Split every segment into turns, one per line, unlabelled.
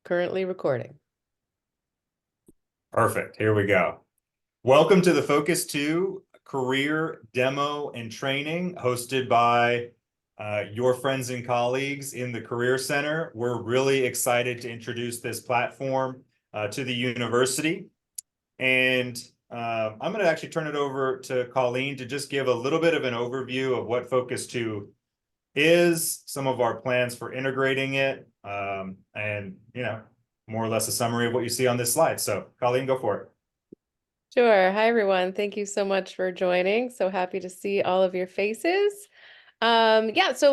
Currently recording.
Perfect. Here we go. Welcome to the Focus2Career demo and training hosted by your friends and colleagues in the Career Center. We're really excited to introduce this platform to the university. And I'm going to actually turn it over to Colleen to just give a little bit of an overview of what Focus2 is, some of our plans for integrating it, and more or less a summary of what you see on this slide. So Colleen, go for it.
Sure. Hi, everyone. Thank you so much for joining. So happy to see all of your faces. So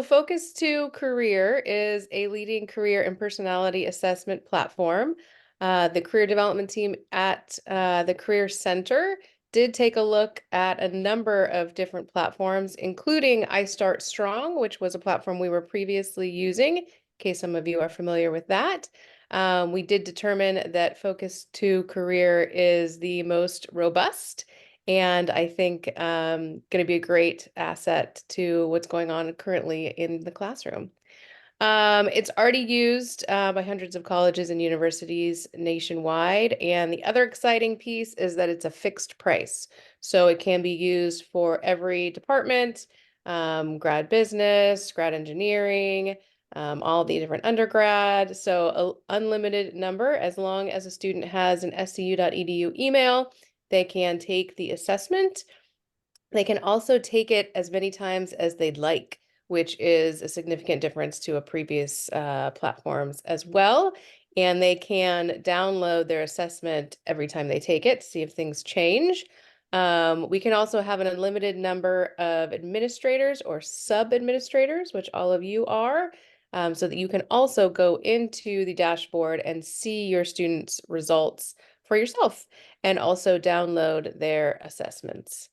Focus2Career is a leading career and personality assessment platform. The career development team at the Career Center did take a look at a number of different platforms, including I Start Strong, which was a platform we were previously using, in case some of you are familiar with that. We did determine that Focus2Career is the most robust and I think going to be a great asset to what's going on currently in the classroom. It's already used by hundreds of colleges and universities nationwide. And the other exciting piece is that it's a fixed price. So it can be used for every department, grad business, grad engineering, all the different undergrad. So an unlimited number, as long as a student has an scu.edu email, they can take the assessment. They can also take it as many times as they'd like, which is a significant difference to a previous platforms as well. And they can download their assessment every time they take it to see if things change. We can also have an unlimited number of administrators or sub-administrators, which all of you are, so that you can also go into the dashboard and see your students' results for yourself and also download their assessments.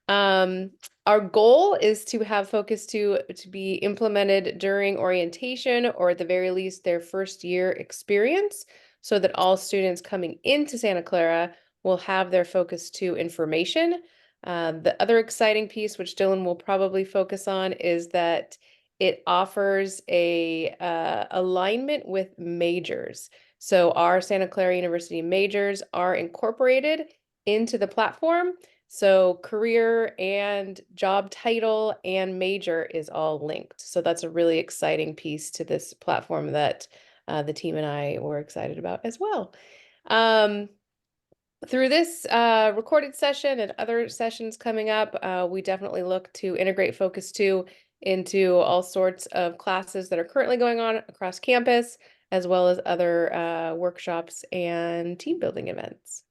Um, our goal is to have Focus2 be implemented during orientation or at the very least their first year experience so that all students coming into Santa Clara will have their Focus2 information. The other exciting piece, which Dylan will probably focus on, is that it offers a alignment with majors. So our Santa Clara University majors are incorporated into the platform. So career and job title and major is all linked. So that's a really exciting piece to this platform that the team and I were excited about as well. Through this recorded session and other sessions coming up, we definitely look to integrate Focus2 into all sorts of classes that are currently going on across campus, as well as other workshops and team building events.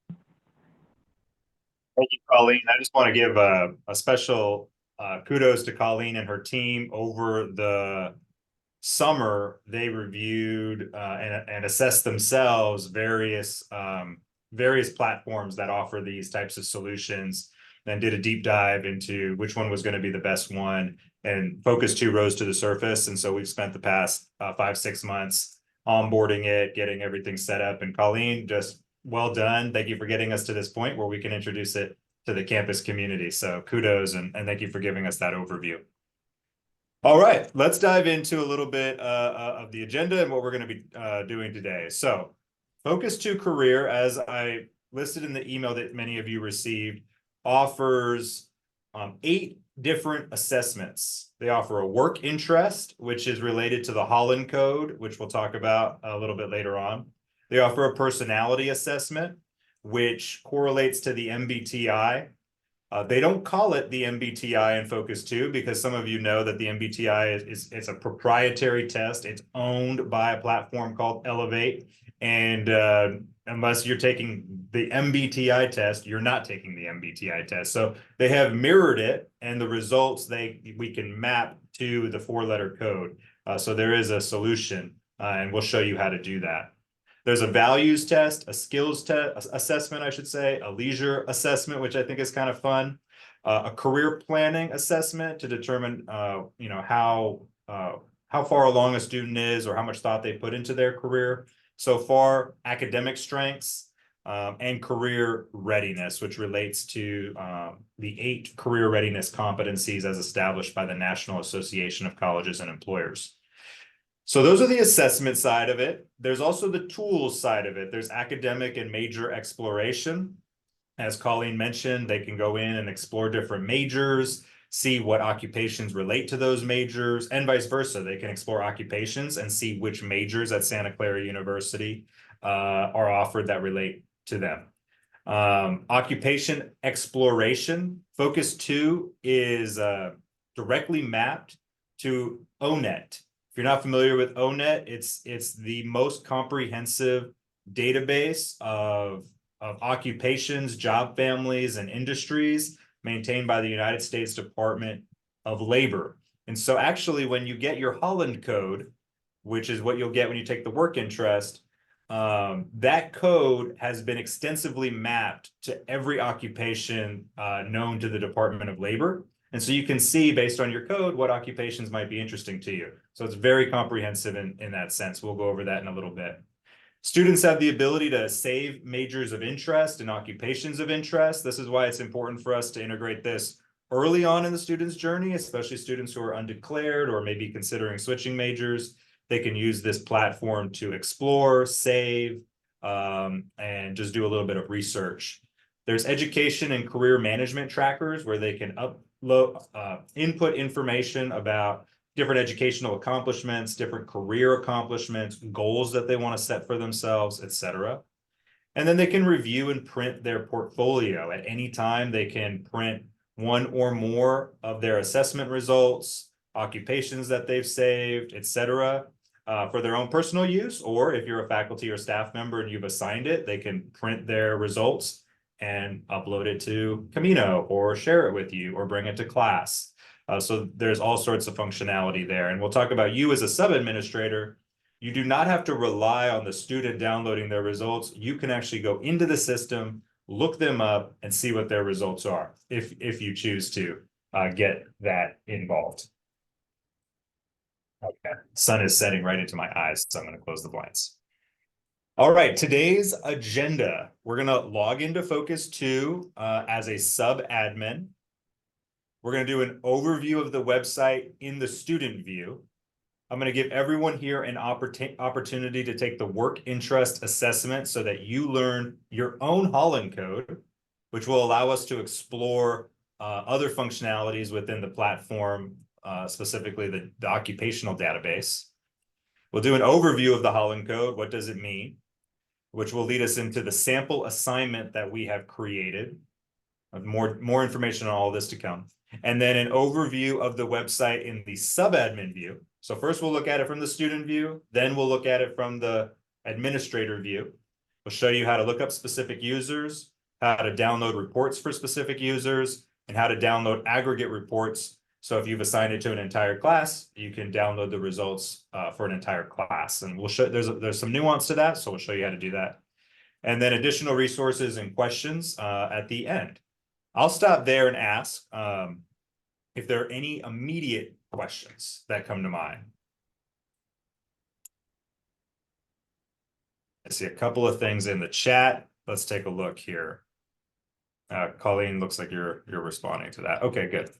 Thank you, Colleen. I just want to give a special kudos to Colleen and her team. Over the summer, they reviewed and assessed themselves various platforms that offer these types of solutions, then did a deep dive into which one was going to be the best one. And Focus2 rose to the surface. And so we've spent the past 5-6 months onboarding it, getting everything set up. And Colleen, just well done. Thank you for getting us to this point where we can introduce it to the campus community. So kudos and thank you for giving us that overview. All right, let's dive into a little bit of the agenda and what we're going to be doing today. So Focus2Career, as I listed in the email that many of you received, offers 8 different assessments. They offer a work interest, which is related to the Holland Code, which we'll talk about a little bit later on. They offer a personality assessment, which correlates to the MBTI. They don't call it the MBTI in Focus2 because some of you know that the MBTI it's a proprietary test. It's owned by a platform called Elevate. And unless you're taking the MBTI test, you're not taking the MBTI test. So they have mirrored it, and the results we can map to the 4-letter code. So there is a solution, and we'll show you how to do that. There's a values test, a skills test, assessment, I should say, a leisure assessment, which I think is kind of fun, a career planning assessment to determine, how far along a student is or how much thought they put into their career so far, academic strengths, and career readiness, which relates to the 8 career readiness competencies as established by the National Association of Colleges and Employers. So those are the assessment side of it. There's also the tools side of it. There's academic and major exploration. As Colleen mentioned, they can go in and explore different majors, see what occupations relate to those majors, and vice versa. They can explore occupations and see which majors at Santa Clara University are offered that relate to them. Occupation exploration, Focus 2 is directly mapped to ONET. If you're not familiar with ONET, it's the most comprehensive database of occupations, job families, and industries maintained by the United States Department of Labor. And so actually, when you get your Holland code, which is what you'll get when you take the work interest, that code has been extensively mapped to every occupation known to the Department of Labor. And so you can see based on your code what occupations might be interesting to you. So it's very comprehensive in that sense. We'll go over that in a little bit. Students have the ability to save majors of interest and occupations of interest. This is why it's important for us to integrate this early on in the student's journey, especially students who are undeclared or maybe considering switching majors. They can use this platform to explore, save, and just do a little bit of research. There's education and career management trackers where they can upload, input information about different educational accomplishments, different career accomplishments, goals that they want to set for themselves, etc. And then they can review and print their portfolio. At any time, they can print one or more of their assessment results, occupations that they've saved, etc., for their own personal use. Or if you're a faculty or staff member and you've assigned it, they can print their results and upload it to Camino or share it with you or bring it to class. So there's all sorts of functionality there. And we'll talk about you as a sub-administrator. You do not have to rely on the student downloading their results. You can actually go into the system, look them up, and see what their results are if you choose to get that involved. Okay, sun is setting right into my eyes, so I'm going to close the blinds. All right, today's agenda. We're going to log into Focus 2 as a sub-admin. We're going to do an overview of the website in the student view. I'm going to give everyone here an opportunity to take the work interest assessment so that you learn your own Holland code, which will allow us to explore other functionalities within the platform, specifically the occupational database. We'll do an overview of the Holland code. What does it mean? Which will lead us into the sample assignment that we have created. More information on all this to come. And then an overview of the website in the sub-admin view. So first we'll look at it from the student view, then we'll look at it from the administrator view. We'll show you how to look up specific users, how to download reports for specific users, and how to download aggregate reports. So if you've assigned it to an entire class, you can download the results for an entire class. And we'll show there's some nuance to that, so we'll show you how to do that. And then additional resources and questions at the end. I'll stop there and ask if there are any immediate questions that come to mind. I see a couple of things in the chat. Let's take a look here. Colleen, looks like you're responding to that. Okay, good.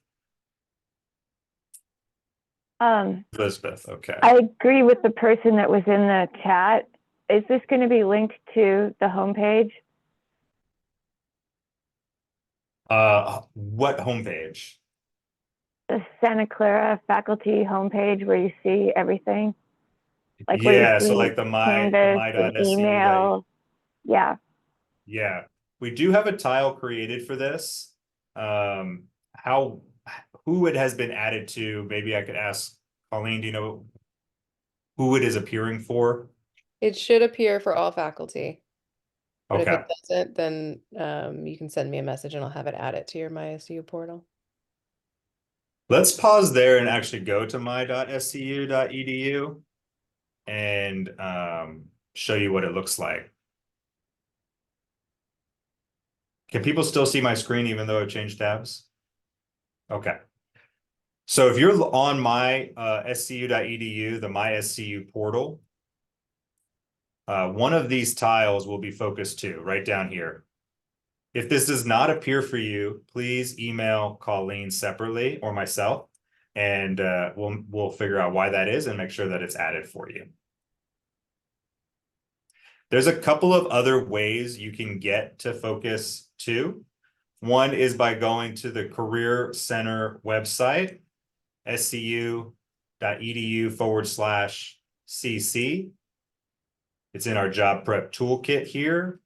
Elizabeth, okay.
I agree with the person that was in the chat. Is this going to be linked to the homepage?
What homepage?
The Santa Clara faculty homepage where you see everything? Like
yeah, so like the
Canvas,
my.scu.
email. Yeah.
Yeah, we do have a tile created for this. Who it has been added to, maybe I could ask Colleen, do you know who it is appearing for?
It should appear for all faculty. But if
Okay.
it doesn't, then you can send me a message and I'll have it added to your MySU portal.
Let's pause there and actually go to my.scu.edu and show you what it looks like. Can people still see my screen even though I changed tabs? Okay. So if you're on my scu.edu, the MySCU portal, one of these tiles will be Focus 2 right down here. If this does not appear for you, please email Colleen separately or myself, and we'll figure out why that is and make sure that it's added for you. There's a couple of other ways you can get to Focus2. One is by going to the Career Center website, scu.edu/cc. It's in our job prep toolkit here.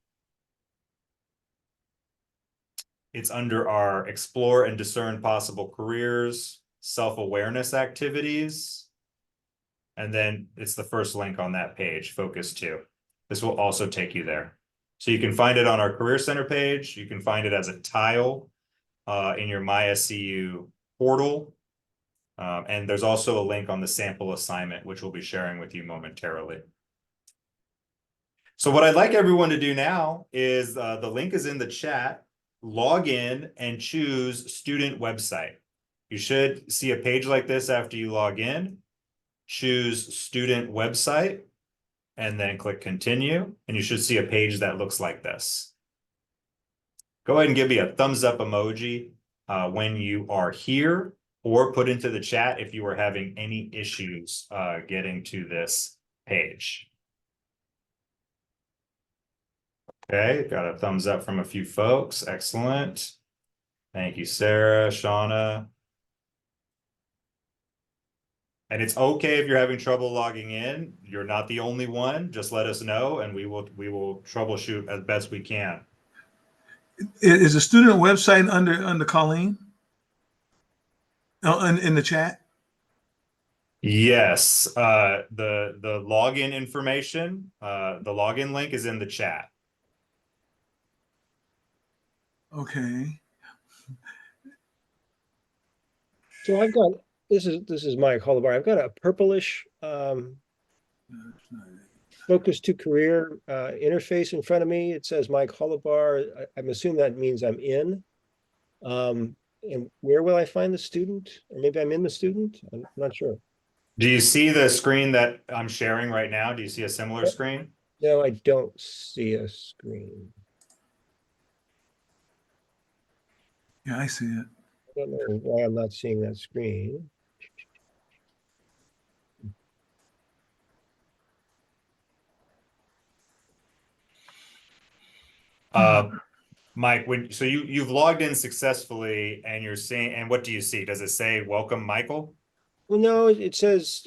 It's under our Explore and Discern Possible Careers, Self-Awareness Activities. And then it's the first link on that page, Focus2. This will also take you there. So you can find it on our Career Center page. You can find it as a tile in your MySCU portal. And there's also a link on the sample assignment, which we'll be sharing with you momentarily. So what I'd like everyone to do now is the link is in the chat. Log in and choose student website. You should see a page like this after you log in. Choose student website and then click continue. And you should see a page that looks like this. Go ahead and give me a thumbs up emoji when you are here, or put into the chat if you are having any issues getting to this page. Okay, got a thumbs up from a few folks. Excellent. Thank you, Sarah, Shauna. And it's okay if you're having trouble logging in. You're not the only one. Just let us know and we will troubleshoot as best we can.
Is the student website under Colleen? Oh, in the chat?
Yes, the login information, the login link is in the chat.
Okay.
So I've got, this is Mike Hollabar. I've got a purplish Focus2Career interface in front of me. It says Mike Hollabar. I'm assuming that means I'm in. And where will I find the student? Or maybe I'm in the student? I'm not sure.
Do you see the screen that I'm sharing right now? Do you see a similar screen?
No, I don't see a screen.
Yeah, I see it.
I don't know why I'm not seeing that screen.
Mike, so you've logged in successfully and you're seeing, and what do you see? Does it say welcome, Michael?
Well, no, it says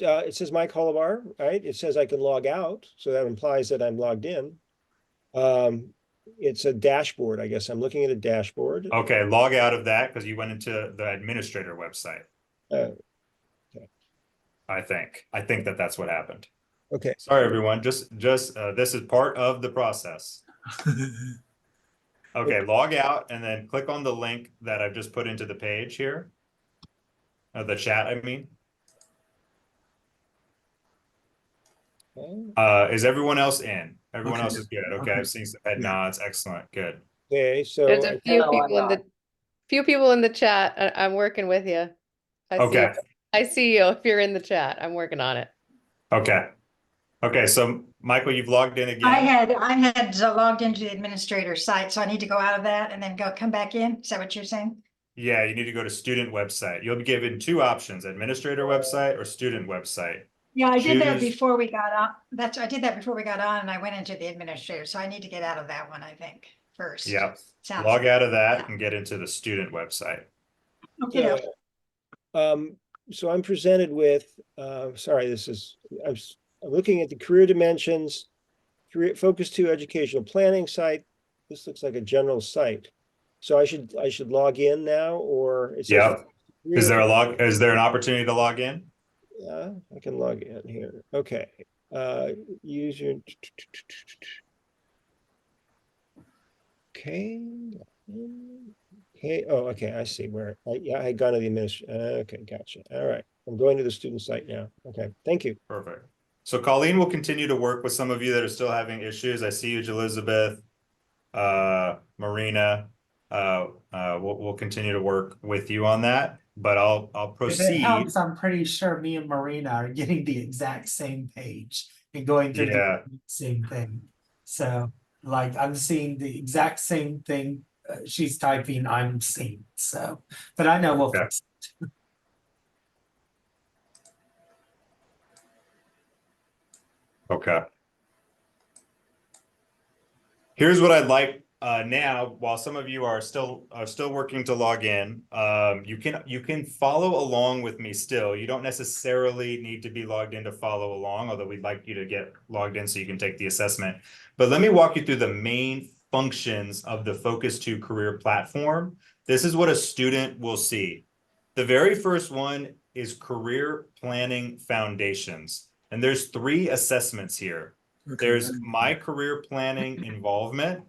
Mike Hollabar, right? It says I can log out, so that implies that I'm logged in. It's a dashboard, I guess. I'm looking at a dashboard.
Okay, log out of that because you went into the administrator website.
Okay.
I think that's what happened.
Okay.
Sorry, everyone. Just this is part of the process. Okay, log out and then click on the link that I've just put into the page here. The chat, I mean. Is everyone else in? Everyone else is good. Okay, I've seen some head nods. Excellent. Good.
Okay, so
There's a few people in the chat. I'm working with you.
Okay.
I see you if you're in the chat. I'm working on it.
Okay. Okay, so Michael, you've logged in again.
I had logged into the administrator site, so I need to go out of that and then come back in. Is that what you're saying?
Yeah, you need to go to student website. You'll be given two options, administrator website or student website.
Yeah, I did that before we got on. I did that before we got on and I went into the administrator. So I need to get out of that one, I think, first.
Yep. Log out of that and get into the student website.
Okay.
so I'm presented with sorry, I'm looking at the career dimensions, Focus2 educational planning site. This looks like a general site. So I should log in now, or it says,
yeah. Is there an opportunity to log in?
Yeah, I can log in here. Okay. User. Okay. Okay. Oh, okay. I see where. Yeah, I got to the administration. Okay, gotcha. All right. I'm going to the student site now. Okay. Thank you.
Perfect. So Colleen will continue to work with some of you that are still having issues. I see you, Elizabeth, Marina. We'll continue to work with you on that, but I'll proceed.
If it helps, I'm pretty sure me and Marina are getting the exact same page and going through the same thing. So like I'm seeing the exact same thing she's typing, I'm seeing. So, but I know we'll fix it.
Okay. Here's what I'd like now, while some of you are still working to log in, you can follow along with me still. You don't necessarily need to be logged in to follow along, although we'd like you to get logged in so you can take the assessment. But let me walk you through the main functions of the Focus2Career platform. This is what a student will see. The very first one is Career Planning Foundations. And there's 3 assessments here.
Okay.
There's My Career Planning Involvement.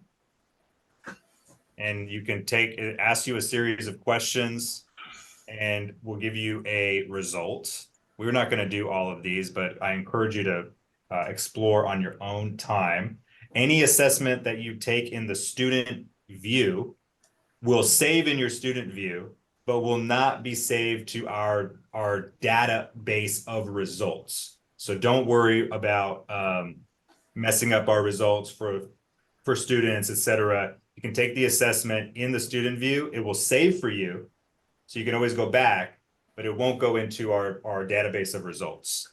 And you can it asks you a series of questions and will give you a result. We're not going to do all of these, but I encourage you to explore on your own time. Any assessment that you take in the student view will save in your student view, but will not be saved to our database of results. So don't worry about messing up our results for students, etc. You can take the assessment in the student view. It will save for you, so you can always go back, but it won't go into our database of results.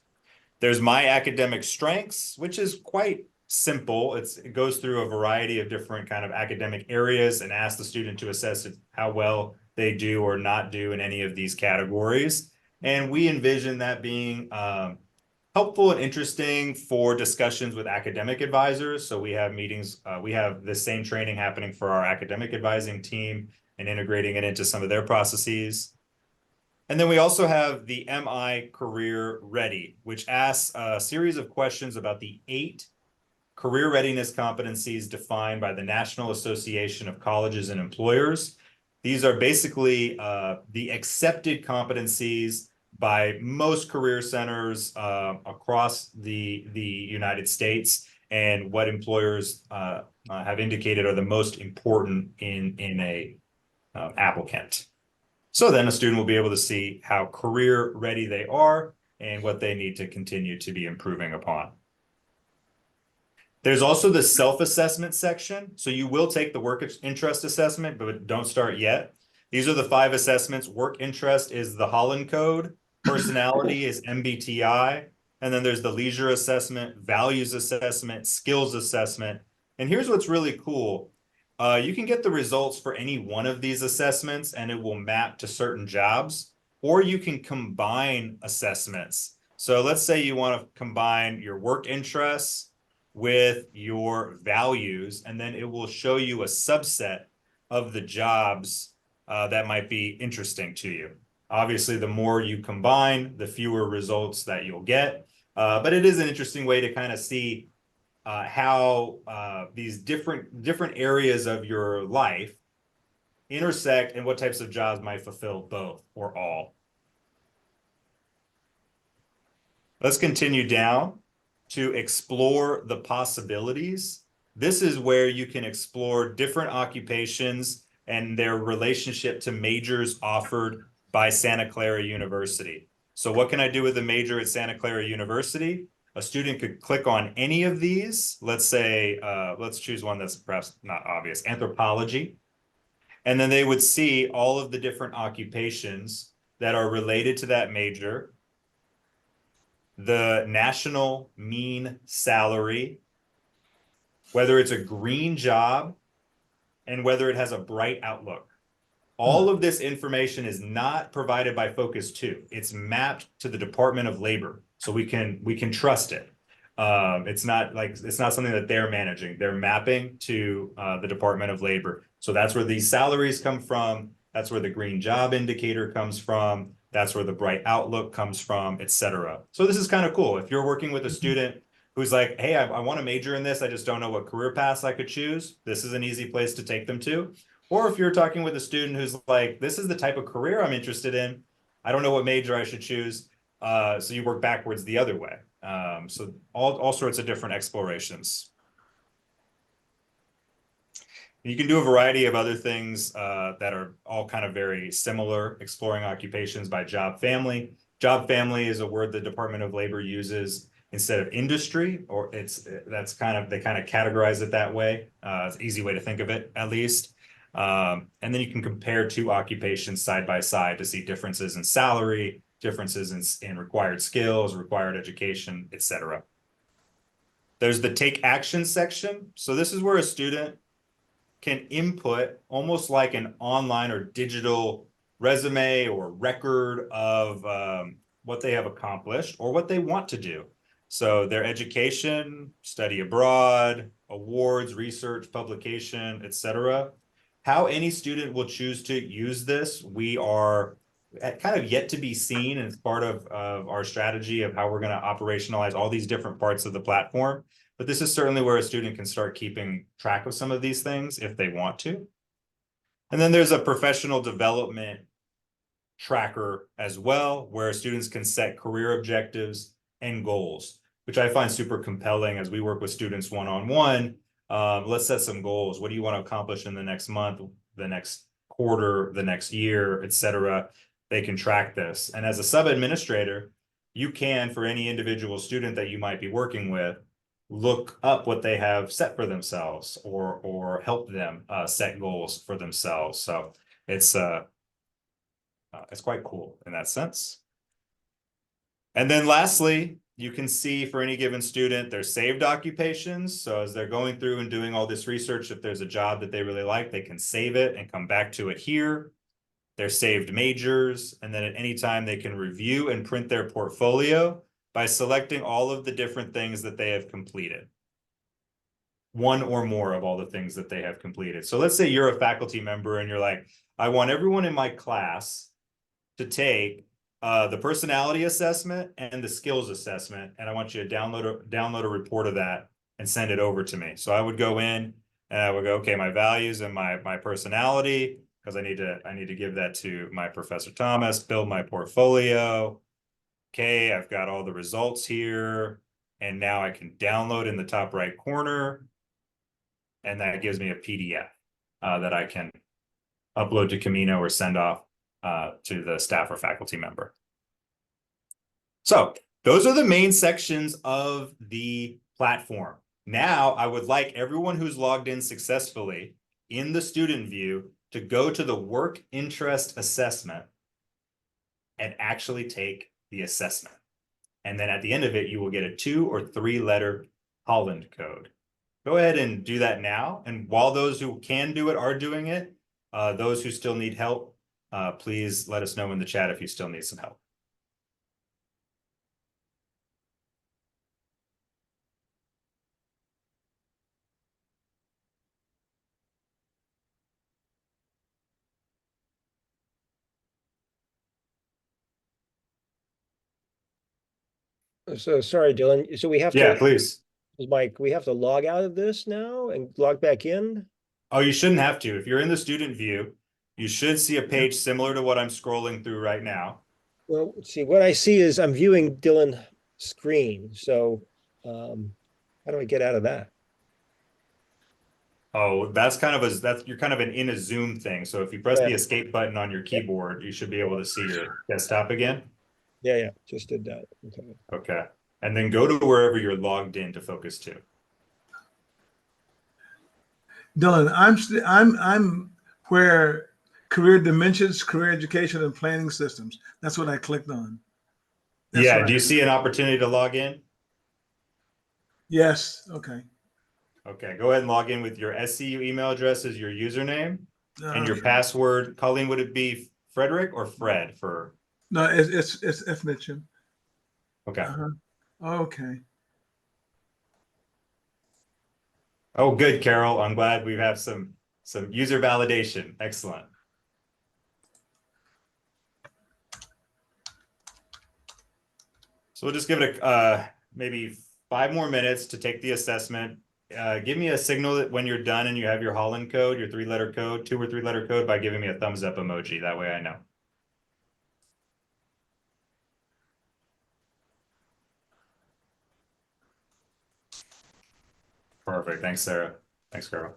There's My Academic Strengths, which is quite simple. It goes through a variety of different kind of academic areas and asks the student to assess how well they do or not do in any of these categories. And we envision that being helpful and interesting for discussions with academic advisors. So we have meetings, we have the same training happening for our academic advising team and integrating it into some of their processes. And then we also have the MI Career Ready, which asks a series of questions about the 8 career readiness competencies defined by the National Association of Colleges and Employers. These are basically the accepted competencies by most career centers across the United States, and what employers have indicated are the most important in a applicant. So then a student will be able to see how career ready they are and what they need to continue to be improving upon. There's also the self-assessment section. So you will take the work interest assessment, but don't start yet. These are the 5 assessments. Work interest is the Holland Code. Personality is MBTI. And then there's the leisure assessment, values assessment, skills assessment. And here's what's really cool. You can get the results for any one of these assessments and it will map to certain jobs, or you can combine assessments. So let's say you want to combine your work interests with your values, and then it will show you a subset of the jobs that might be interesting to you. Obviously, the more you combine, the fewer results that you'll get. But it is an interesting way to kind of see how these different areas of your life intersect and what types of jobs might fulfill both or all. Let's continue down to explore the possibilities. This is where you can explore different occupations and their relationship to majors offered by Santa Clara University. So what can I do with a major at Santa Clara University? A student could click on any of these. Let's say, let's choose one that's perhaps not obvious, anthropology. And then they would see all of the different occupations that are related to that major, the national mean salary, whether it's a green job, and whether it has a bright outlook. All of this information is not provided by Focus2. It's mapped to the Department of Labor, so we can trust it. It's not something that they're managing. They're mapping to the Department of Labor. So that's where these salaries come from. That's where the green job indicator comes from. That's where the bright outlook comes from, etc. So this is kind of cool. If you're working with a student who's like, hey, I want to major in this, I just don't know what career paths I could choose, this is an easy place to take them to. Or if you're talking with a student who's like, this is the type of career I'm interested in, I don't know what major I should choose. So you work backwards the other way. So all sorts of different explorations. You can do a variety of other things that are all kind of very similar, exploring occupations by job family. Job family is a word the Department of Labor uses instead of industry, or they kind of categorize it that way. It's an easy way to think of it, at least. And then you can compare 2 occupations side by side to see differences in salary, differences in required skills, required education, etc. There's the take action section. So this is where a student can input almost like an online or digital resume or record of what they have accomplished or what they want to do. So their education, study abroad, awards, research, publication, etc. How any student will choose to use this, we are kind of yet to be seen, and it's part of our strategy of how we're going to operationalize all these different parts of the platform. But this is certainly where a student can start keeping track of some of these things if they want to. And then there's a professional development tracker as well, where students can set career objectives and goals, which I find super compelling as we work with students one-on-one. Let's set some goals. What do you want to accomplish in the next month, the next quarter, the next year, etc. They can track this. And as a sub-administrator, you can, for any individual student that you might be working with, look up what they have set for themselves or help them set goals for themselves. So it's quite cool in that sense. And then lastly, you can see for any given student their saved occupations. So as they're going through and doing all this research, if there's a job that they really like, they can save it and come back to it here. Their saved majors, and then at any time they can review and print their portfolio by selecting all of the different things that they have completed. One or more of all the things that they have completed. So let's say you're a faculty member and you're like, I want everyone in my class to take the personality assessment and the skills assessment, and I want you to download a report of that and send it over to me. So I would go in and I would go, okay, my values and my personality, because I need to give that to my Professor Thomas, build my portfolio. Okay, I've got all the results here, and now I can download in the top right corner, and that gives me a PDF that I can upload to Camino or send off to the staff or faculty member. So those are the main sections of the platform. Now I would like everyone who's logged in successfully in the student view to go to the work interest assessment and actually take the assessment. And then at the end of it, you will get a 2 or 3 letter Holland code. Go ahead and do that now. And while those who can do it are doing it, those who still need help, please let us know in the chat if you still need some help.
So sorry, Dylan. So we have
Yeah,
to,
please.
Mike, we have to log out of this now and log back in?
Oh, you shouldn't have to. If you're in the student view, you should see a page similar to what I'm scrolling through right now.
Well, see, what I see is I'm viewing Dylan's screen. So how do I get out of that?
Oh, that's kind of you're kind of in a Zoom thing. So if you press
Yeah.
the escape button on your keyboard, you should be able to see your desktop again.
Yeah, just did that. Okay.
Okay. And then go to wherever you're logged in to Focus2.
Dylan, I'm where career dimensions, career education, and planning systems. That's what I clicked on. That's
Yeah,
what
do you see an opportunity to log in?
Yes. Okay.
Okay, go ahead and log in with your SCU email address as your username and your
Okay.
password. Colleen, would it be Frederick or Fred for?
No, it's F mentioned.
Okay.
Okay.
Oh, good, Carol. I'm glad we have some user validation. Excellent. So we'll just give it maybe 5 more minutes to take the assessment. Give me a signal that when you're done and you have your Holland code, your 3-letter code, 2 or 3-letter code, by giving me a thumbs up emoji. That way I know. Perfect. Thanks, Sarah. Thanks, Carol.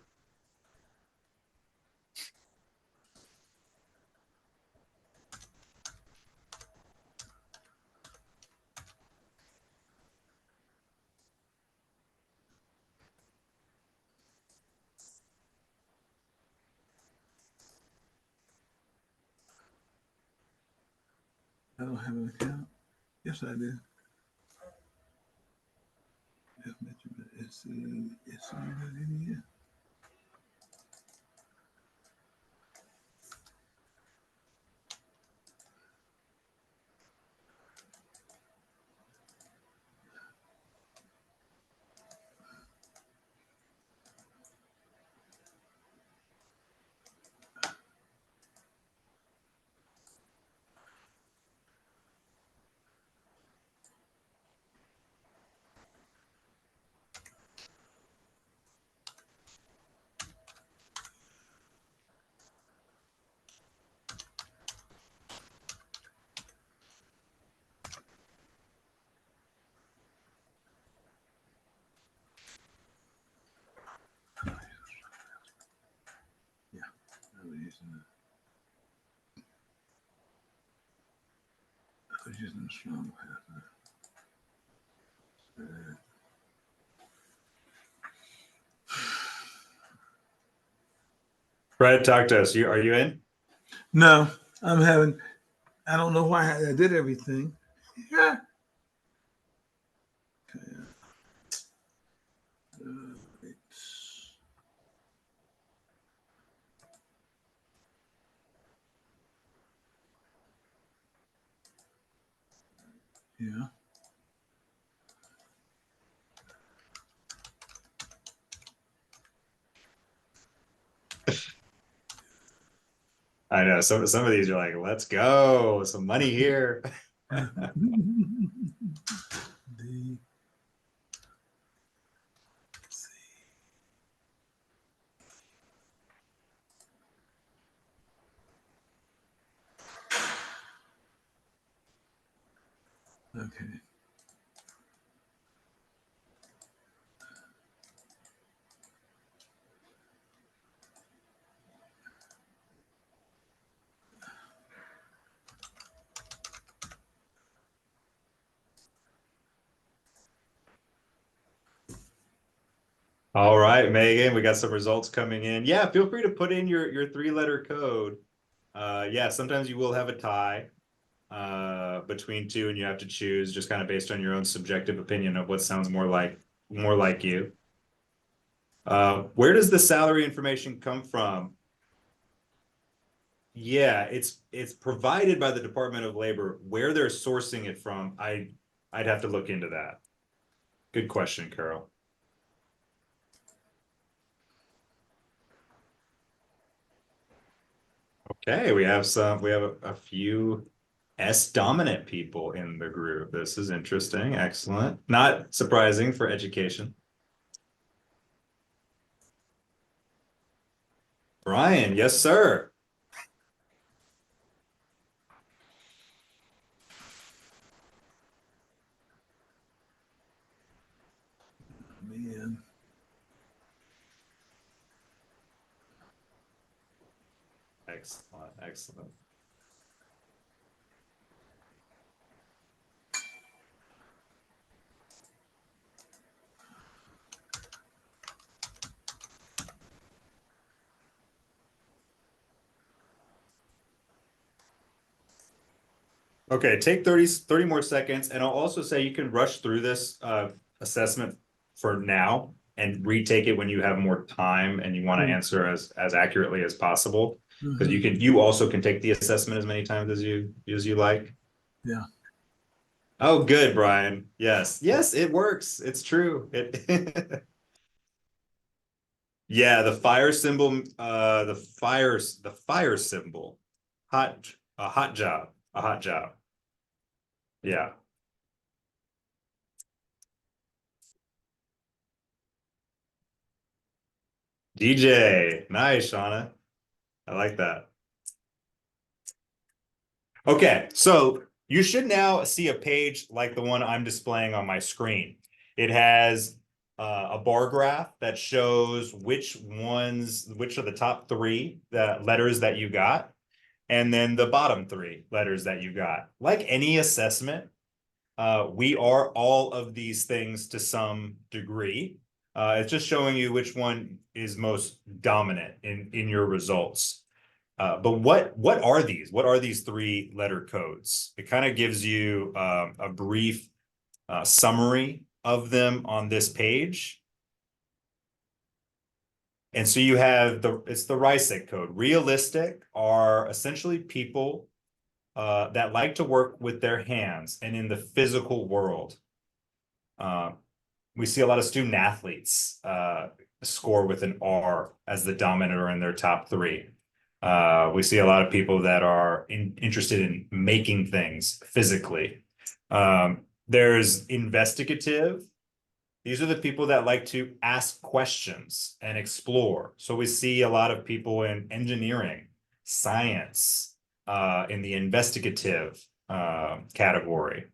I don't have an account. Yes, I do. F mentioned Let's see. It's in here. Yeah, I was using the strong path.
Fred, talk to us. Are you in?
No, I'm having. I don't know why I did everything. Yeah. Okay. Yeah.
I know some of these are like, let's go, some money here.
D. Okay.
All right, Megan, we got some results coming in. Yeah, feel free to put in your 3-letter code. Yeah, sometimes you will have a tie between two, and you have to choose just kind of based on your own subjective opinion of what sounds more like you. Where does the salary information come from? Yeah, it's provided by the Department of Labor. Where they're sourcing it from, I'd have to look into that. Good question, Carol. Okay, we have a few S dominant people in the group. This is interesting. Excellent. Not surprising for education. Brian, yes, sir.
Man.
Excellent, excellent. Okay, take 30 more seconds, and I'll also say you can rush through this assessment for now and retake it when you have more time and you want to answer as accurately as possible. Because you also can take the assessment as many times as you like.
Yeah.
Oh, good, Brian. Yes, it works. It's true. Yeah, the fire symbol, the fire symbol. A hot job. Yeah. DJ. Nice, Shauna. I like that. Okay, so you should now see a page like the one I'm displaying on my screen. It has a bar graph that shows which are the top 3 letters that you got, and then the bottom 3 letters that you got. Like any assessment, we are all of these things to some degree. It's just showing you which one is most dominant in your results. But what are these? What are these 3-letter codes? It kind of gives you a brief summary of them on this page. And so you have it's the RISEC code. Realistic are essentially people that like to work with their hands and in the physical world. We see a lot of student athletes score with an R as the dominant or in their top three. We see a lot of people that are interested in making things physically. There's investigative. These are the people that like to ask questions and explore. So we see a lot of people in engineering, science, in the investigative category.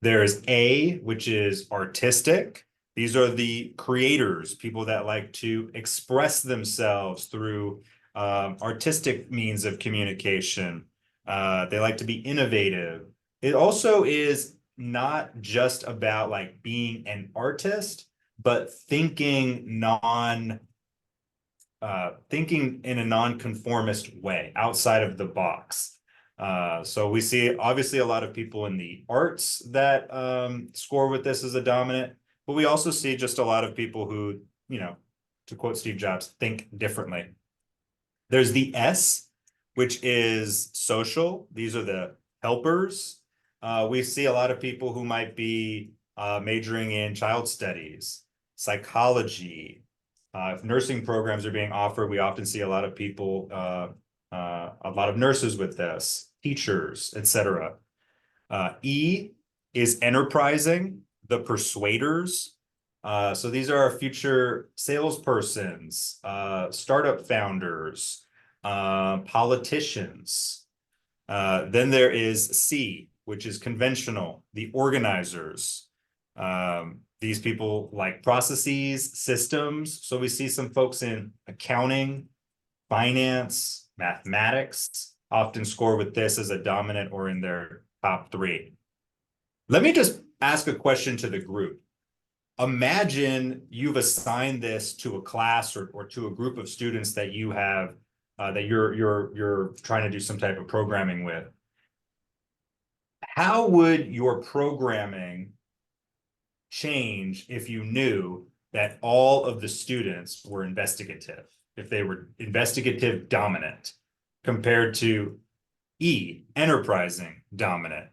There's A, which is artistic. These are the creators, people that like to express themselves through artistic means of communication. They like to be innovative. It also is not just about like being an artist, but thinking in a non-conformist way, outside of the box. So we see obviously a lot of people in the arts that score with this as a dominant, but we also see just a lot of people who, you know, to quote Steve Jobs, think differently. There's the S, which is social. These are the helpers. We see a lot of people who might be majoring in child studies, psychology. If nursing programs are being offered, we often see a lot of people, a lot of nurses with this, teachers, etc. E is enterprising, the persuaders. So these are our future salespersons, startup founders, politicians. Then there is C, which is conventional, the organizers. These people like processes, systems. So we see some folks in accounting, finance, mathematics, often score with this as a dominant or in their top three. Let me just ask a question to the group. Imagine you've assigned this to a class or to a group of students that you have that you're trying to do some type of programming with. How would your programming change if you knew that all of the students were investigative, if they were investigative dominant, compared to E, enterprising dominant?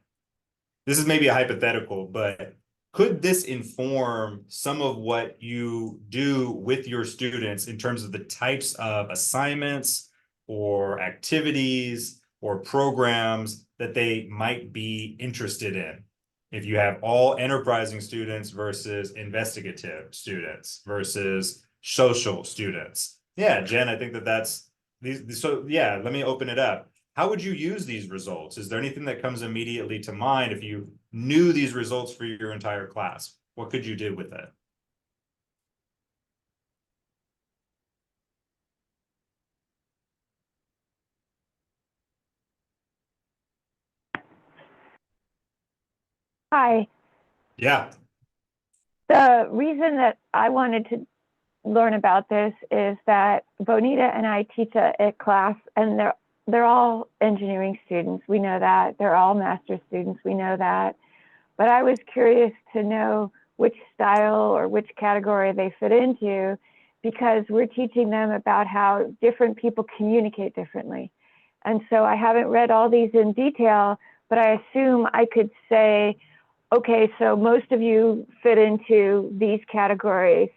This is maybe a hypothetical, but could this inform some of what you do with your students in terms of the types of assignments or activities or programs that they might be interested in? If you have all enterprising students versus investigative students versus social students. Yeah, Jen, I think that's these. So yeah, let me open it up. How would you use these results? Is there anything that comes immediately to mind if you knew these results for your entire class? What could you do with it?
Hi.
Yeah.
The reason that I wanted to learn about this is that Bonita and I teach a class, and they're all engineering students. We know that. They're all master's students. We know that. But I was curious to know which style or which category they fit into, because we're teaching them about how different people communicate differently. And so I haven't read all these in detail, but I assume I could say, okay, so most of you fit into these categories,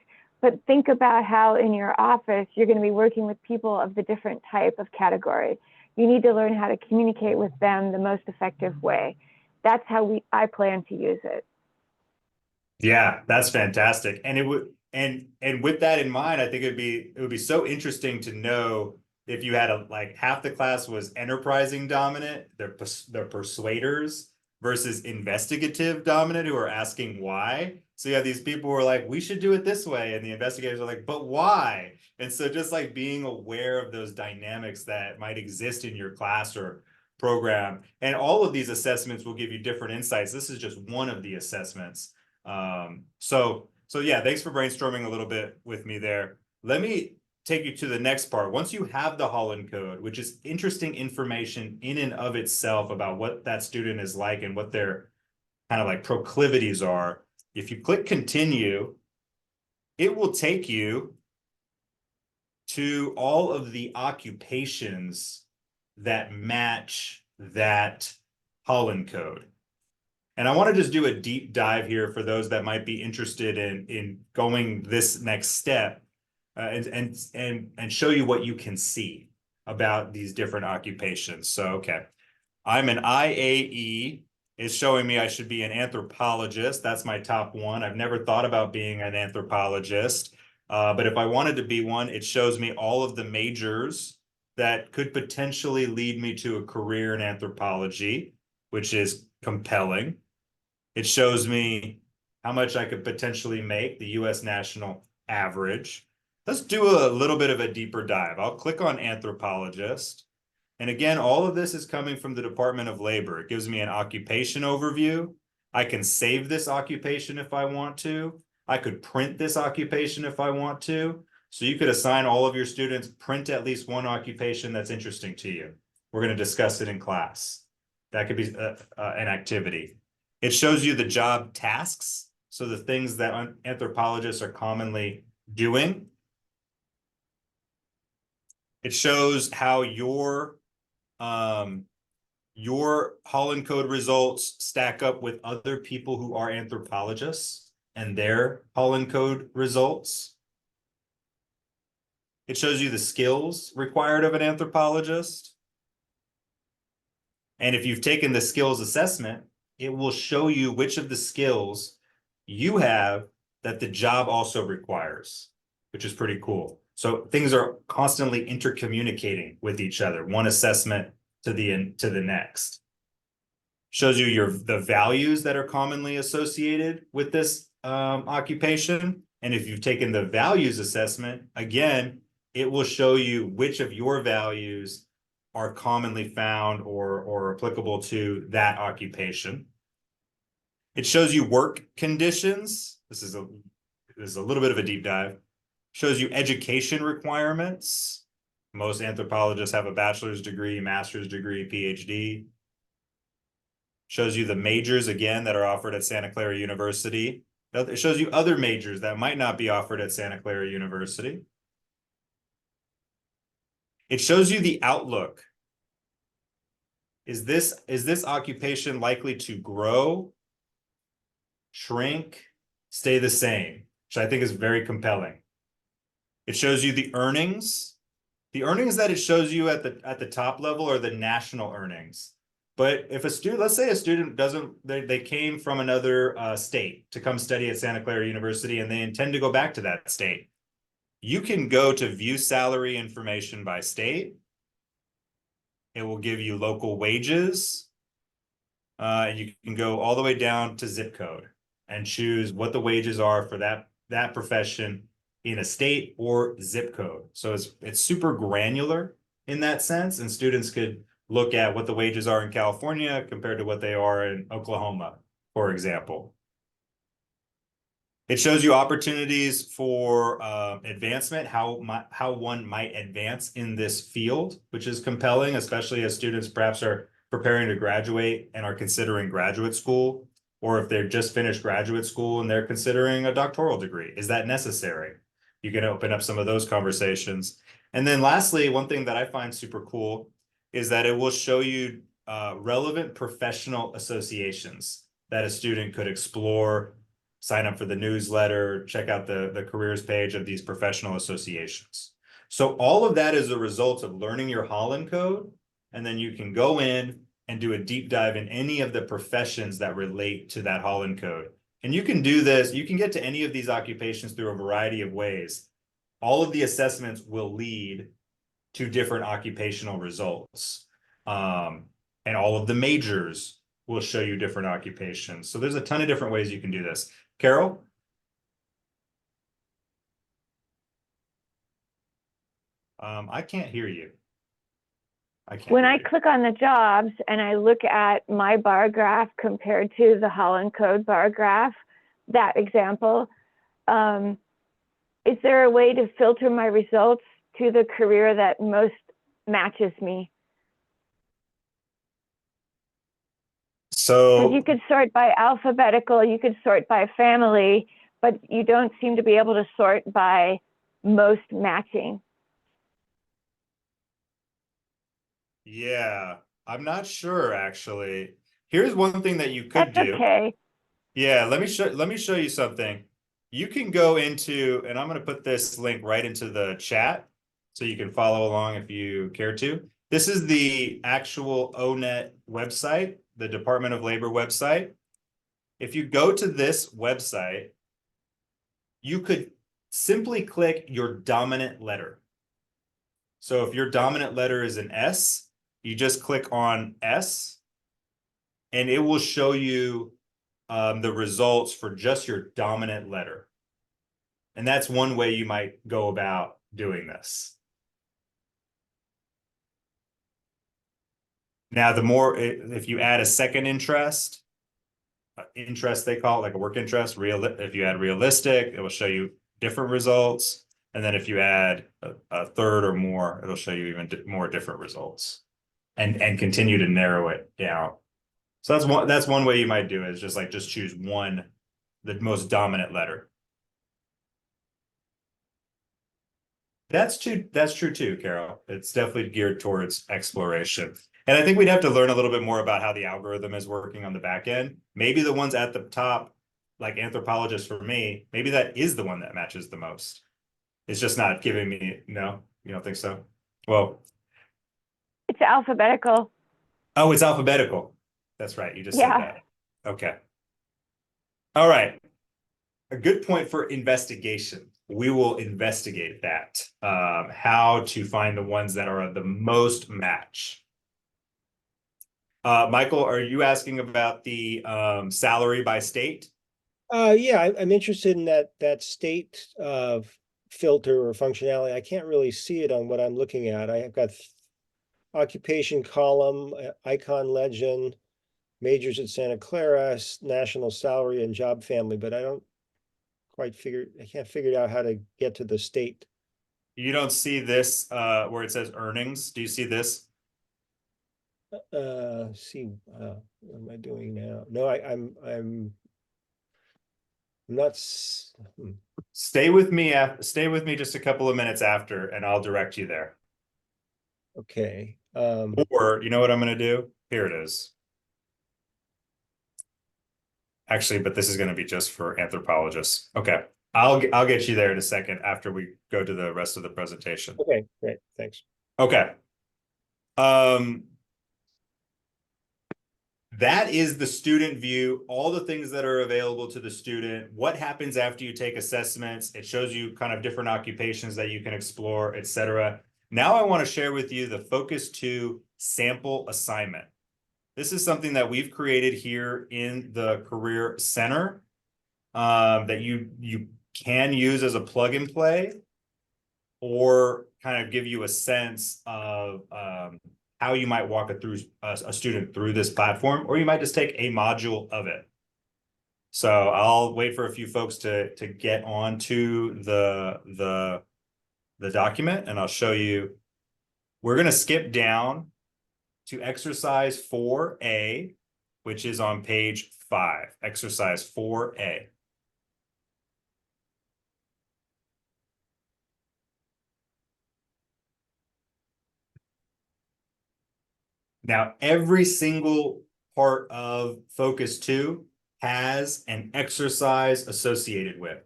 but think about how in your office you're going to be working with people of the different type of category. You need to learn how to communicate with them the most effective way. That's how I plan to use it.
Yeah, that's fantastic. And it would and with that in mind, I think it would be so interesting to know if you had like half the class was enterprising dominant, they're persuaders, versus investigative dominant who are asking why. So you have these people who are like, we should do it this way, and the investigators are like, but why? And so just like being aware of those dynamics that might exist in your class or program, and all of these assessments will give you different insights. This is just one of the assessments. So yeah, thanks for brainstorming a little bit with me there. Let me take you to the next part. Once you have the Holland code, which is interesting information in and of itself about what that student is like and what their kind of like proclivities are, if you click continue, it will take you to all of the occupations that match that Holland code. And I want to just do a deep dive here for those that might be interested in going this next step, and show you what you can see about these different occupations. So, okay, I'm an IAE. It's showing me I should be an anthropologist. That's my top one. I've never thought about being an anthropologist, but if I wanted to be one, it shows me all of the majors that could potentially lead me to a career in anthropology, which is compelling. It shows me how much I could potentially make, the US national average. Let's do a little bit of a deeper dive. I'll click on anthropologist. And again, all of this is coming from the Department of Labor. It gives me an occupation overview. I can save this occupation if I want to. I could print this occupation if I want to. So you could assign all of your students, print at least one occupation that's interesting to you. We're going to discuss it in class. That could be an activity. It shows you the job tasks, so the things that anthropologists are commonly doing. It shows how your Holland Code results stack up with other people who are anthropologists and their Holland Code results. It shows you the skills required of an anthropologist. And if you've taken the skills assessment, it will show you which of the skills you have that the job also requires, which is pretty cool. So things are constantly intercommunicating with each other, one assessment to the next. Shows you the values that are commonly associated with this occupation. And if you've taken the values assessment, again, it will show you which of your values are commonly found or applicable to that occupation. It shows you work conditions. This is a little bit of a deep dive. Shows you education requirements. Most anthropologists have a bachelor's degree, master's degree, PhD. Shows you the majors, again, that are offered at Santa Clara University. It shows you other majors that might not be offered at Santa Clara University. It shows you the outlook. Is this occupation likely to grow, shrink, stay the same, which I think is very compelling. It shows you the earnings. The earnings that it shows you at the top level are the national earnings. But if a student, let's say a student they came from another state to come study at Santa Clara University and they intend to go back to that state, you can go to view salary information by state. It will give you local wages. And you can go all the way down to zip code and choose what the wages are for that profession in a state or zip code. So it's super granular in that sense, and students could look at what the wages are in California compared to what they are in Oklahoma, for example. It shows you opportunities for advancement, how one might advance in this field, which is compelling, especially as students perhaps are preparing to graduate and are considering graduate school, or if they've just finished graduate school and they're considering a doctoral degree. Is that necessary? You can open up some of those conversations. And then lastly, one thing that I find super cool is that it will show you relevant professional associations that a student could explore, sign up for the newsletter, check out the careers page of these professional associations. So all of that is a result of learning your Holland Code, and then you can go in and do a deep dive in any of the professions that relate to that Holland Code. And you can do this, you can get to any of these occupations through a variety of ways. All of the assessments will lead to different occupational results. And all of the majors will show you different occupations. So there's a ton of different ways you can do this. Carol? I can't hear you.
When I click on the jobs and I look at my bar graph compared to the Holland Code bar graph, that example, is there a way to filter my results to the career that most matches me?
So
you could sort by alphabetical, you could sort by family, but you don't seem to be able to sort by most matching.
Yeah, I'm not sure actually. Here's one thing that you could
That's
do.
okay.
Yeah, let me show you something. You can go into, and I'm going to put this link right into the chat so you can follow along if you care to. This is the actual ONET website, the Department of Labor website. If you go to this website, you could simply click your dominant letter. So if your dominant letter is an S, you just click on S, and it will show you the results for just your dominant letter. And that's one way you might go about doing this. Now, the more, if you add a second interest they call it, like a work interest, if you add realistic, it will show you different results. And then if you add a third or more, it'll show you even more different results and continue to narrow it down. So that's one way you might do it, is just choose one, the most dominant letter. That's true too, Carol. It's definitely geared towards exploration. And I think we'd have to learn a little bit more about how the algorithm is working on the back end. Maybe the ones at the top, like anthropologist for me, maybe that is the one that matches the most. It's just not giving me, no, you don't think so? Well,
It's alphabetical.
oh, it's alphabetical. That's right. You just said
Yeah.
that. Okay. All right. A good point for investigation. We will investigate that, how to find the ones that are the most match. Michael, are you asking about the salary by state?
Yeah, I'm interested in that state filter or functionality. I can't really see it on what I'm looking at. I have got occupation column, icon legend, majors at Santa Clara, national salary and job family, but I can't figure out how to get to the state.
You don't see this where it says earnings. Do you see this?
See, what am I doing now? No, I'm not.
Stay with me. Stay with me just a couple of minutes after, and I'll direct you there.
Okay.
Or you know what I'm going to do? Here it is. Actually, but this is going to be just for anthropologists. Okay. I'll get you there in a second after we go to the rest of the presentation.
Okay, great. Thanks.
Okay. That is the student view, all the things that are available to the student, what happens after you take assessments. It shows you kind of different occupations that you can explore, etc. Now I want to share with you the Focus2 sample assignment. This is something that we've created here in the Career Center that you can use as a plug and play, or kind of give you a sense of how you might walk a student through this platform, or you might just take a module of it. So I'll wait for a few folks to get onto the document, and I'll show you. We're going to skip down to exercise 4A, which is on page 5, exercise 4A. Now, every single part of Focus 2 has an exercise associated with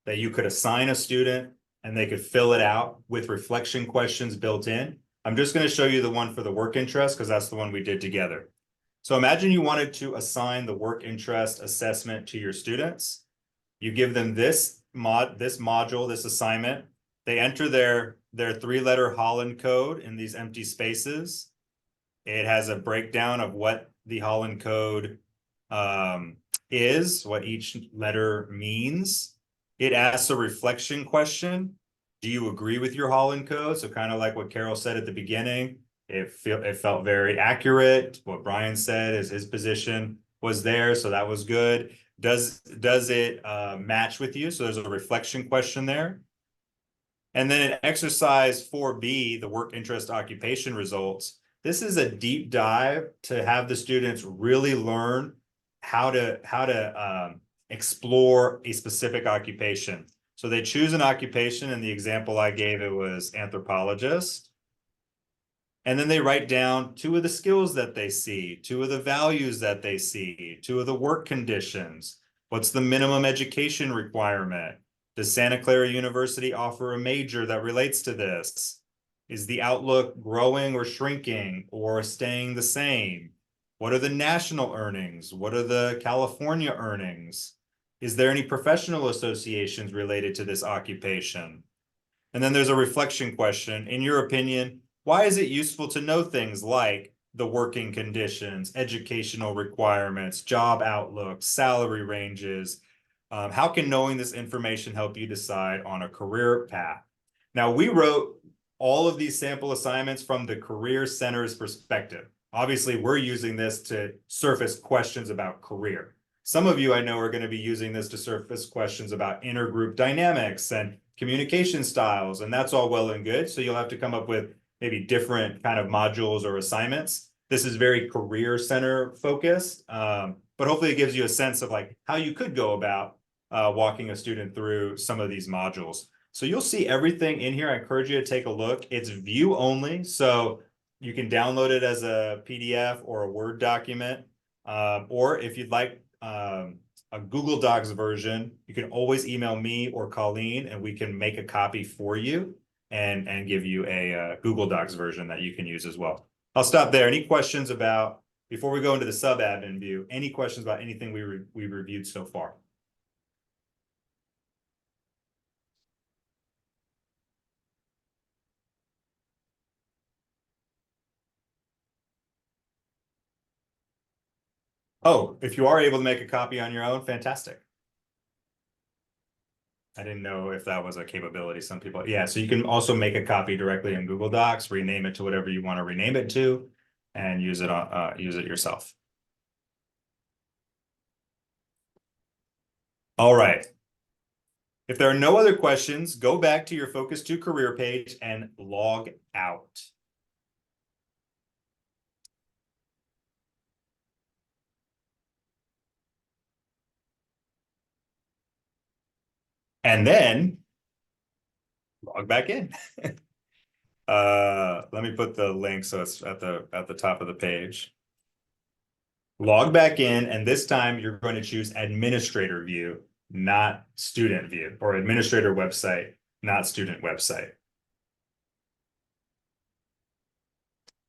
that you could assign a student and they could fill it out with reflection questions built in. I'm just going to show you the one for the work interest because that's the one we did together. So imagine you wanted to assign the work interest assessment to your students. You give them this module, this assignment. They enter their 3-letter Holland code in these empty spaces. It has a breakdown of what the Holland code is, what each letter means. It asks a reflection question. Do you agree with your Holland code? So kind of like what Carol said at the beginning, it felt very accurate. What Brian said is his position was there, so that was good. Does it match with you? So there's a reflection question there. And then in exercise 4B, the work interest occupation results, this is a deep dive to have the students really learn how to explore a specific occupation. So they choose an occupation. In the example I gave, it was anthropologist. And then they write down 2 of the skills that they see, 2 of the values that they see, 2 of the work conditions. What's the minimum education requirement? Does Santa Clara University offer a major that relates to this? Is the outlook growing or shrinking or staying the same? What are the national earnings? What are the California earnings? Is there any professional associations related to this occupation? And then there's a reflection question. In your opinion, why is it useful to know things like the working conditions, educational requirements, job outlooks, salary ranges? How can knowing this information help you decide on a career path? Now, we wrote all of these sample assignments from the Career Center's perspective. Obviously, we're using this to surface questions about career. Some of you I know are going to be using this to surface questions about intergroup dynamics and communication styles, and that's all well and good. So you'll have to come up with maybe different kind of modules or assignments. This is very career center focused, but hopefully it gives you a sense of like how you could go about walking a student through some of these modules. So you'll see everything in here. I encourage you to take a look. It's view only, so you can download it as a PDF or a Word document, or if you'd like a Google Docs version, you can always email me or Colleen and we can make a copy for you and give you a Google Docs version that you can use as well. I'll stop there. Any questions about, before we go into the sub-admin view, any questions about anything we reviewed so far? Oh, if you are able to make a copy on your own, fantastic. I didn't know if that was a capability. Some people, yeah. So you can also make a copy directly in Google Docs, rename it to whatever you want to rename it to, and use it yourself. All right. If there are no other questions, go back to your Focus2Career page and log out. And then log back in. Let me put the link so it's at the top of the page. Log back in, and this time you're going to choose administrator view, not student view, or administrator website, not student website.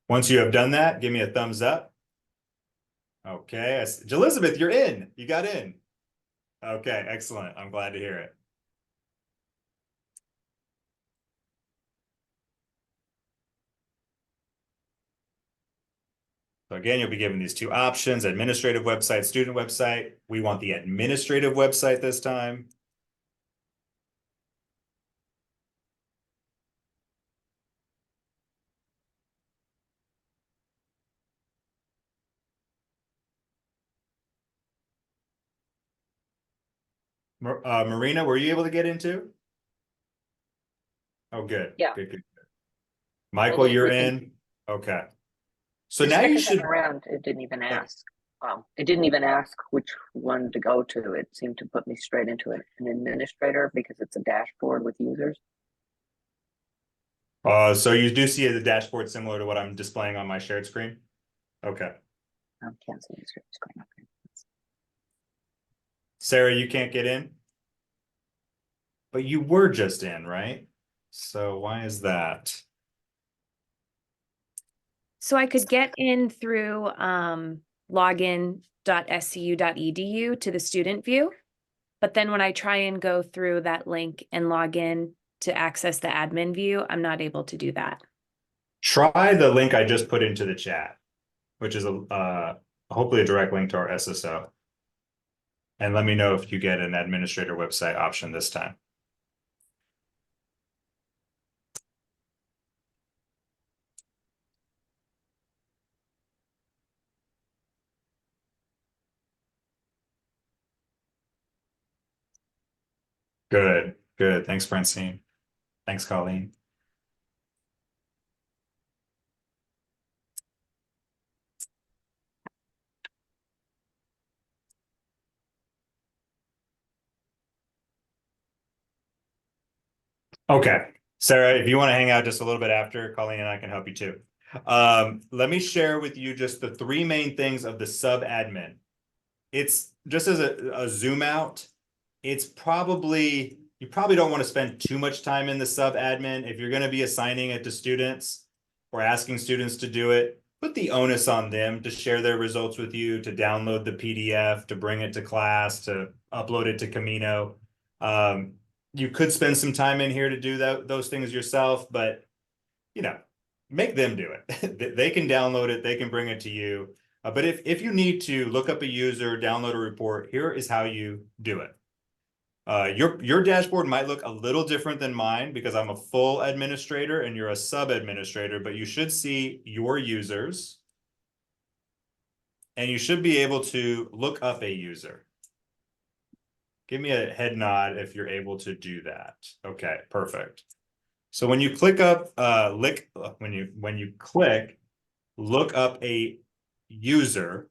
Once you have done that, give me a thumbs up. Okay, Elizabeth, you're in. You got in. Okay, excellent. I'm glad to hear it. So again, you'll be given these 2 options, administrative website, student website. We want the administrative website this time. Marina, were you able to get into? Oh, good.
Yeah.
Good. Michael, you're in? Okay. So
The
now you
second
should.
time around, it didn't even ask. It didn't even ask which one to go to. It seemed to put me straight into an administrator because it's a dashboard with users.
So you do see the dashboard similar to what I'm displaying on my shared screen? Okay.
I can't see the screen. Okay.
Sarah, you can't get in? But you were just in, right? So why is that?
So I could get in through login.scu.edu to the student view. But then when I try and go through that link and log in to access the admin view, I'm not able to do that.
Try the link I just put into the chat, which is hopefully a direct link to our SSO. And let me know if you get an administrator website option this time. Good. Thanks, Francine. Thanks, Colleen. Okay, Sarah, if you want to hang out just a little bit after, Colleen and I can help you too. Let me share with you just the three main things of the sub admin. It's just as a zoom out. It's probably, you probably don't want to spend too much time in the sub admin. If you're going to be assigning it to students or asking students to do it, put the onus on them to share their results with you, to download the PDF, to bring it to class, to upload it to Camino. You could spend some time in here to do those things yourself, but you know, make them do it. They can download it, they can bring it to you. But if you need to look up a user, download a report, here is how you do it. Your dashboard might look a little different than mine because I'm a full administrator and you're a sub administrator, but you should see your users and you should be able to look up a user. Give me a head nod if you're able to do that. Okay, perfect. So when you click up, when you click, look up a user,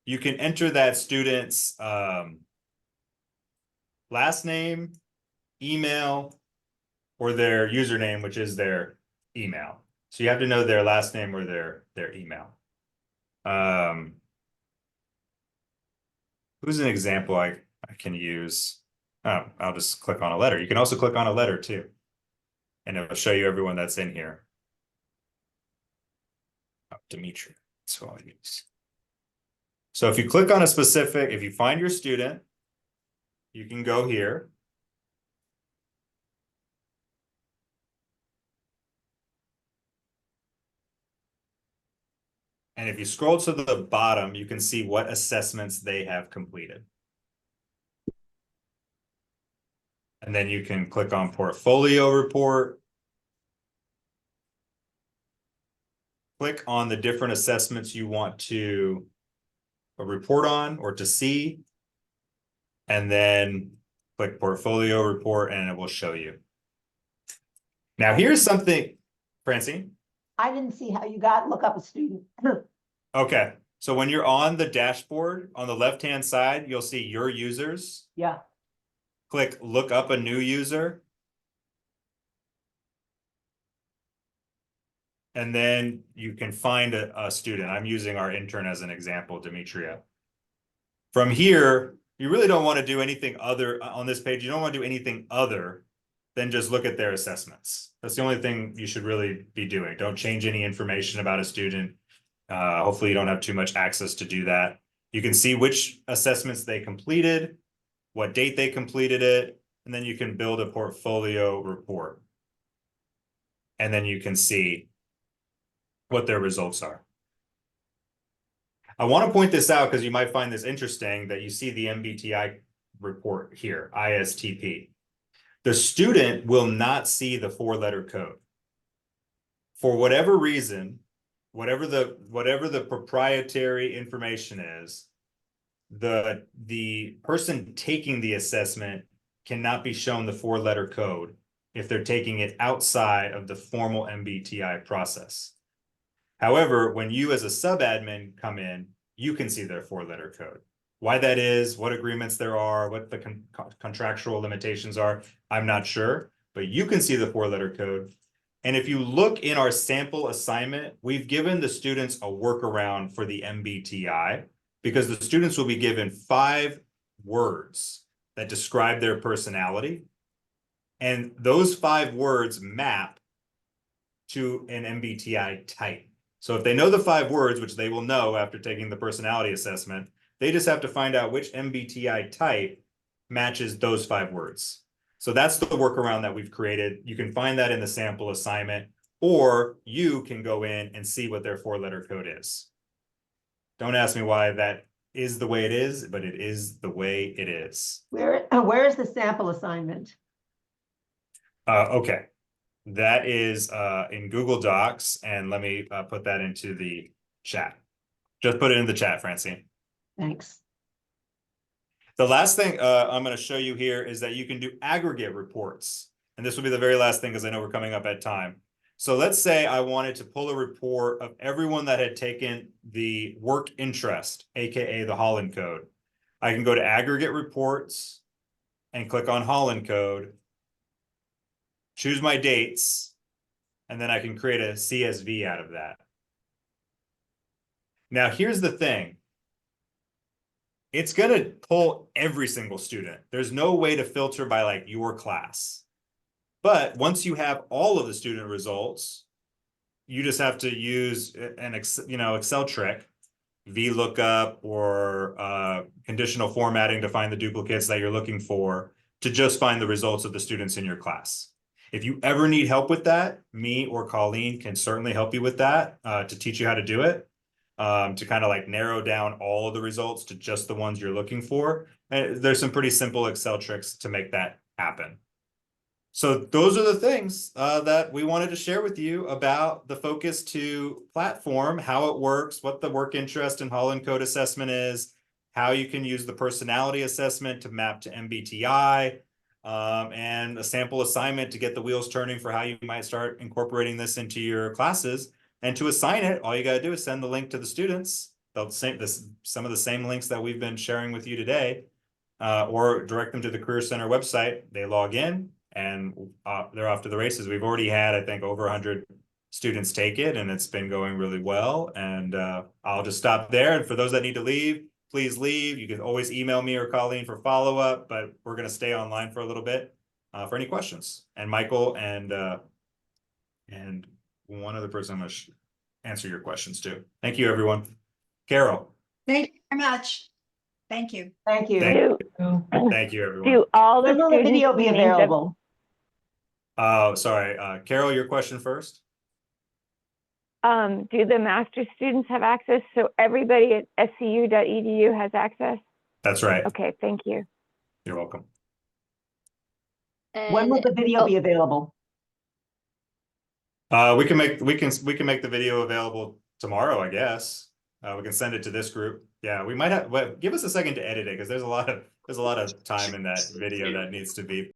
you can enter that student's last name, email, or their username, which is their email. So you have to know their last name or their email. Who's an example I can use? Oh, I'll just click on a letter. You can also click on a letter too. And it'll show you everyone that's in here. Oh, Dimitri, that's who I'll use. So if you click on a specific, if you find your student, you can go here. And if you scroll to the bottom, you can see what assessments they have completed. And then you can click on portfolio report. Click on the different assessments you want to report on or to see. And then click portfolio report and it will show you. Now here's something, Francine.
I didn't see how you got look up a student.
Okay, so when you're on the dashboard, on the left-hand side, you'll see your users.
Yeah.
Click look up a new user. And then you can find a student. I'm using our intern as an example, Demetria. From here, you really don't want to do anything other on this page. You don't want to do anything other than just look at their assessments. That's the only thing you should really be doing. Don't change any information about a student. Hopefully you don't have too much access to do that. You can see which assessments they completed, what date they completed it, and then you can build a portfolio report. And then you can see what their results are. I want to point this out because you might find this interesting that you see the MBTI report here, ISTP. The student will not see the 4-letter code. For whatever reason, whatever the proprietary information is, the person taking the assessment cannot be shown the 4-letter code if they're taking it outside of the formal MBTI process. However, when you as a sub-admin come in, you can see their 4-letter code. Why that is, what agreements there are, what the contractual limitations are, I'm not sure, but you can see the 4-letter code. And if you look in our sample assignment, we've given the students a workaround for the MBTI because the students will be given 5 words that describe their personality. And those 5 words map to an MBTI type. So if they know the 5 words, which they will know after taking the personality assessment, they just have to find out which MBTI type matches those 5 words. So that's the workaround that we've created. You can find that in the sample assignment, or you can go in and see what their 4-letter code is. Don't ask me why that is the way it is, but it is the way it is.
Where is the sample assignment?
Okay. That is in Google Docs, and let me put that into the chat. Just put it in the chat, Francine.
Thanks.
The last thing I'm going to show you here is that you can do aggregate reports. And this will be the very last thing because I know we're coming up at time. So let's say I wanted to pull a report of everyone that had taken the work interest, aka the Holland code. I can go to aggregate reports and click on Holland code, choose my dates, and then I can create a CSV out of that. Now, here's the thing. It's going to pull every single student. There's no way to filter by like your class. But once you have all of the student results, you just have to use an Excel trick, VLOOKUP or conditional formatting to find the duplicates that you're looking for to just find the results of the students in your class. If you ever need help with that, me or Colleen can certainly help you with that to teach you how to do it, to kind of like narrow down all of the results to just the ones you're looking for. And there's some pretty simple Excel tricks to make that happen. So those are the things that we wanted to share with you about the Focus2 platform, how it works, what the work interest and Holland Code assessment is, how you can use the personality assessment to map to MBTI, and a sample assignment to get the wheels turning for how you might start incorporating this into your classes. And to assign it, all you got to do is send the link to the students. They'll send some of the same links that we've been sharing with you today, or direct them to the Career Center website. They log in and they're off to the races. We've already had, I think, over 100 students take it, and it's been going really well. And I'll just stop there. And for those that need to leave, please leave. You can always email me or Colleen for follow-up, but we're going to stay online for a little bit for any questions. And Michael and one other person, I'm going to answer your questions too. Thank you, everyone. Carol.
Thank you very much. Thank you.
Thank you.
Thank you, everyone.
Do all the
When will the
students
video be
using the-
available?
Oh, sorry. Carol, your question first.
Do the master students have access? So everybody at scu.edu has access?
That's right.
Okay, thank you.
You're welcome.
When will the video be available?
We can make the video available tomorrow, I guess. We can send it to this group. Yeah, we might have, but give us a second to edit it because there's a lot of time in that video that needs to be